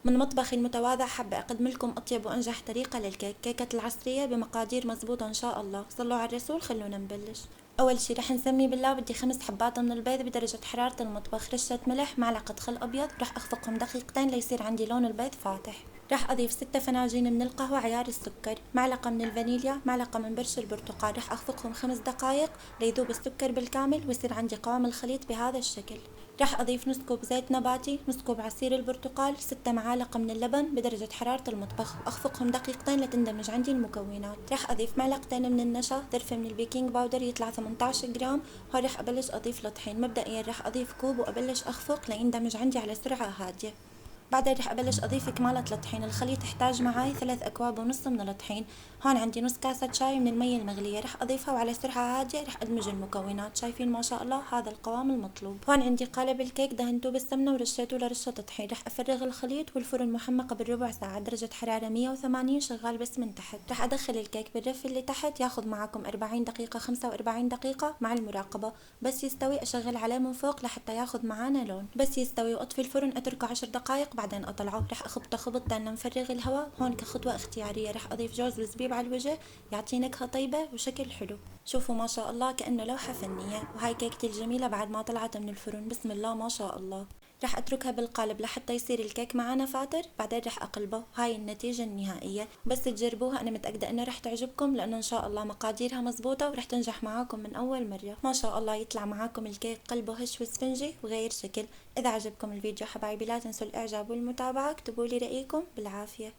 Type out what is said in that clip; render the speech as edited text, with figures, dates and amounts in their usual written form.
من مطبخي المتواضع حابة أقدم لكم أطيب وأنجح طريقة للكيك، كيكة العصرية بمقادير مظبوطة إن شاء الله. صلوا على الرسول. خلونا نبلش. أول شي رح نسمي بالله. بدي 5 حبات من البيض بدرجة حرارة المطبخ، رشة ملح، معلقة خل أبيض. رح أخفقهم دقيقتين ليصير عندي لون البيض فاتح. رح أضيف 6 فناجين من القهوة عيار السكر، معلقة من الفانيليا، معلقة من برش البرتقال. رح أخفقهم 5 دقايق ليذوب السكر بالكامل ويصير عندي قوام الخليط بهذا الشكل. رح أضيف نص كوب زيت نباتي، نص كوب عصير البرتقال، 6 معالق من اللبن بدرجة حرارة المطبخ، وأخفقهم دقيقتين لتندمج عندي المكونات. رح أضيف معلقتين من النشا، ذرفة من البيكنج باودر يطلع 18 جرام. هون رح أبلش أضيف الطحين. مبدئيا رح أضيف كوب وأبلش أخفق ليندمج عندي على سرعة هادية. بعدين رح أبلش أضيف كمالة الطحين. الخليط يحتاج معي 3 أكواب ونص من الطحين. هون عندي نص كاسة شاي من المية المغلية، رح أضيفها وعلى سرعة هادية رح أدمج المكونات. شايفين ما شاء الله هذا القوام المطلوب. هون عندي قالب الكيك دهنته بالسمنة ورشيته لرشة طحين. رح أفرغ الخليط والفرن محمقة بالربع ساعة، درجة حرارة 180 شغال بس من تحت. رح أدخل الكيك بالرف اللي تحت، ياخذ معكم 40 دقيقة 45 دقيقة مع المراقبة. بس يستوي أشغل عليه من فوق لحتى ياخذ معانا لون. بس يستوي وأطفي الفرن أتركه 10 دقايق بعدين أطلعه. رح أخبطه خبط تاني نفرغ الهواء. هون كخطوة اختيارية رح أضيف جوز وزبيب على الوجه يعطي نكهة طيبة وشكل حلو. شوفوا ما شاء الله كأنه لوحة فنية. وهاي كيكتي الجميلة بعد ما طلعت من الفرن، بسم الله ما شاء الله. رح اتركها بالقالب لحتى يصير الكيك معنا فاتر، بعدين رح اقلبه. هاي النتيجة النهائية. بس تجربوها، انا متأكدة انه رح تعجبكم لانه ان شاء الله مقاديرها مزبوطة ورح تنجح معاكم من اول مرة. ما شاء الله يطلع معاكم الكيك قلبه هش وسفنجي وغير شكل. اذا عجبكم الفيديو حبايبي لا تنسوا الاعجاب والمتابعة. اكتبوا لي رأيكم. بالعافية.